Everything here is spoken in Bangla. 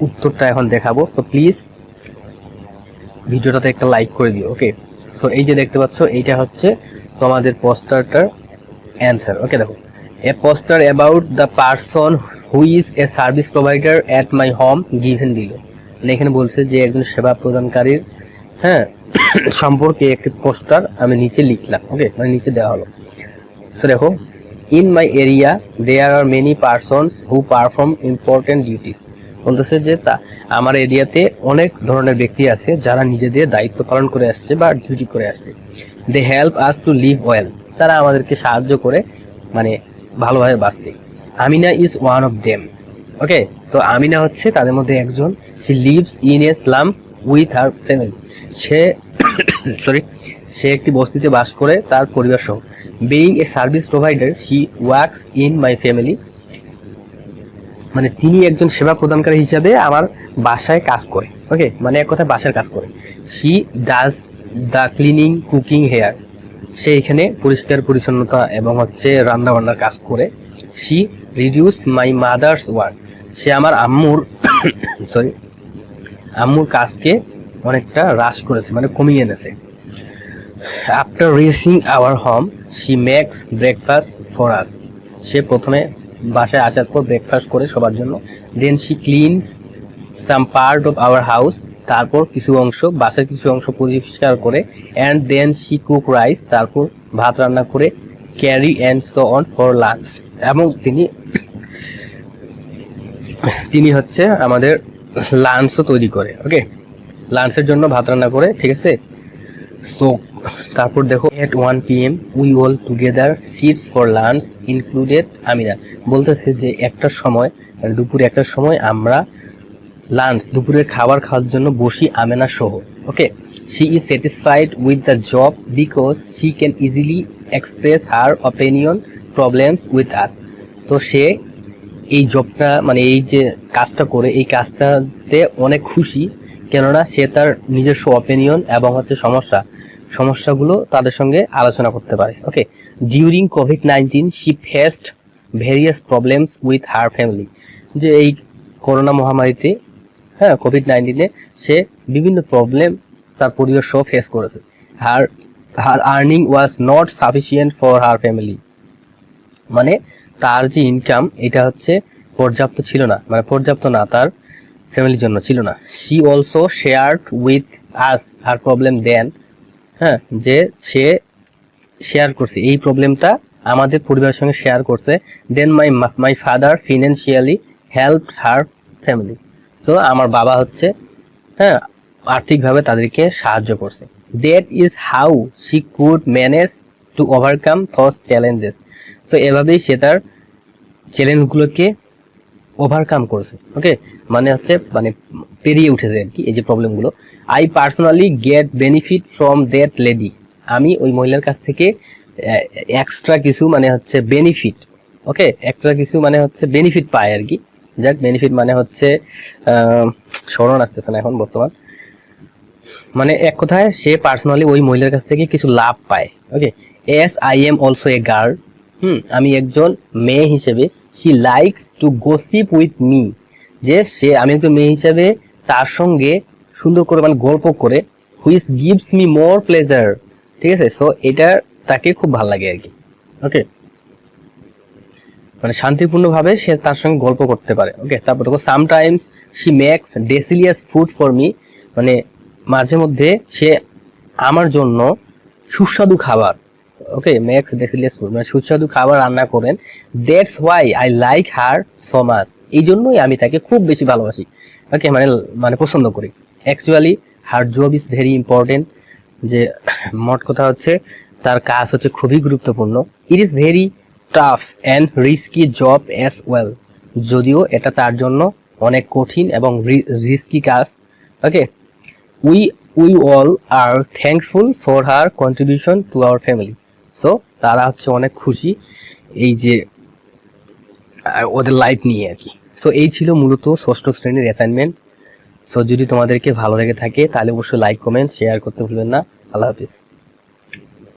উত্তরটা এখন দেখাবো। সো প্লিজ ভিডিওটাতে একটা লাইক করে দিও। ওকে, সো এই যে দেখতে পাচ্ছ এইটা হচ্ছে তোমাদের পোস্টারটার অ্যান্সার। ওকে, দেখো, a poster about the person who is a service provider at my home given দিল। মানে এখানে বলছে যে একজন সেবা প্রদানকারীর সম্পর্কে একটি পোস্টার আমি নিচে লিখলাম। ওকে, মানে নিচে দেওয়া হলো। সো দেখো, in my area there are many persons who perform important duties. বলতেছে যে আমার এরিয়াতে অনেক ধরনের ব্যক্তি আছে যারা নিজেদের দায়িত্ব পালন করে আসছে বা ডিউটি করে আসছে। They help us to live well, তারা আমাদেরকে সাহায্য করে মানে ভালোভাবে বাঁচতে। Amina is one of them. Okay, so Amina হচ্ছে তাদের মধ্যে একজন। She lives in a slum with her family. সে একটি বস্তিতে বাস করে তার পরিবার সহ। Being a service provider she works in my family, মানে তিনি একজন সেবা প্রদানকারী হিসাবে আমার বাসায় কাজ করে। ওকে, মানে এক কথায় বাসার কাজ করে। She does the cleaning cooking here, সে এখানে পরিষ্কার পরিচ্ছন্নতা এবং রান্না বান্নার কাজ করে। She reduce my mother's work, সে আমার আম্মুর কাজকে অনেকটা হ্রাস করেছে, মানে কমিয়ে এনেছে। After reaching our home she makes breakfast for us, সে প্রথমে বাসায় আসার পর ব্রেকফাস্ট করে সবার জন্য। Then she cleans some part of our house, তারপর কিছু অংশ বাসার কিছু অংশ পরিষ্কার করে। And then she cook rice, তারপর ভাত রান্না করে। Carry and so on for lunch, এবং তিনি আমাদের লাঞ্চও তৈরি করে। ওকে, লাঞ্চের জন্য ভাত রান্না করে, ঠিক আছে। সো তারপর দেখো, at 1 PM we all together sits for lunch included Amina. বলতেছে যে একটার সময়, দুপুরে একটার সময় আমরা দুপুরের খাবার খাওয়ার জন্য বসি আমেনা সহ। Okay, she is satisfied with the job because she can easily express her opinion problems with us. তো সে এই জবটা, মানে এই যে কাজটা করে, এই কাজটাতে অনেক খুশি, কেননা সে তার নিজস্ব অপিনিয়ন এবং সমস্যাগুলো তাদের সঙ্গে আলোচনা করতে পারে। Okay, during COVID-19 she faced various problems with her family, যে এই করোনা মহামারীতে COVID-19 সে বিভিন্ন প্রবলেম তার পরিবার সহ ফেস করেছে। Her earning was not sufficient for her family, মানে তার যে ইনকাম এটা পর্যাপ্ত ছিল না, মানে পর্যাপ্ত না, তার ফ্যামিলির জন্য ছিল না। She also shared with us her problem then, যে সে শেয়ার করছে এই প্রবলেমটা আমাদের পরিবারের সঙ্গে শেয়ার করছে। Then my father financially help her family, so আমার বাবা আর্থিকভাবে তাদেরকে সাহায্য করছে। That is how she could manage to overcome those challenges, so এভাবেই সে তার চ্যালেঞ্জগুলোকে ওভারকাম করছে। ওকে, মানে পেরিয়ে উঠেছে আর কি এই যে প্রবলেমগুলো। I personally gate benefit from that lady, আমি ওই মহিলার কাছ থেকে এক্সট্রা কিছু বেনিফিট, ওকে, এক্সট্রা কিছু বেনিফিট পায় আর কি। যাক, বেনিফিট মানে স্মরণ আসতেছে না এখন বর্তমান, মানে এক কথায় সে পার্সোনালি ওই মহিলার কাছ থেকে কিছু লাভ পায়। Okay, as I am also a girl, আমি একজন মেয়ে হিসেবে। She likes to gossip with me, যে আমি একজন মেয়ে হিসেবে তার সঙ্গে সুন্দর করে গল্প করে। Which gives me more pleasure, ঠিক আছে। সো এটা তাকে খুব ভালো লাগে আর কি। ওকে, মানে শান্তিপূর্ণভাবে সে তার সঙ্গে গল্প করতে পারে। ওকে, তারপর দেখো, sometimes she makes delicious food for me, মানে মাঝে মধ্যে সে আমার জন্য সুস্বাদু খাবার, ওকে, মেক্স ডেসিলিয়াস ফুড মানে সুস্বাদু খাবার রান্না করেন। That's why I like her so much, এই জন্যই আমি তাকে খুব বেশি ভালোবাসি। ওকে, মানে পছন্দ করি। Actually her job is very important, যে মোট কথা তার কাজ খুবই গুরুত্বপূর্ণ। It is very tough and risky job as well, যদিও এটা তার জন্য অনেক কঠিন এবং রিস্কি কাজ। Okay, we all are thankful for her contribution to our family, so তারা অনেক খুশি এই যে ওদের লাইফ নিয়ে আর কি। সো এই ছিল মূলত ষষ্ঠ শ্রেণীর অ্যাসাইনমেন্ট। সো যদি তোমাদেরকে ভালো লেগে থাকে তাহলে অবশ্যই লাইক, কমেন্ট, শেয়ার করতে ভুলবেন না। আল্লাহ হাফিজ।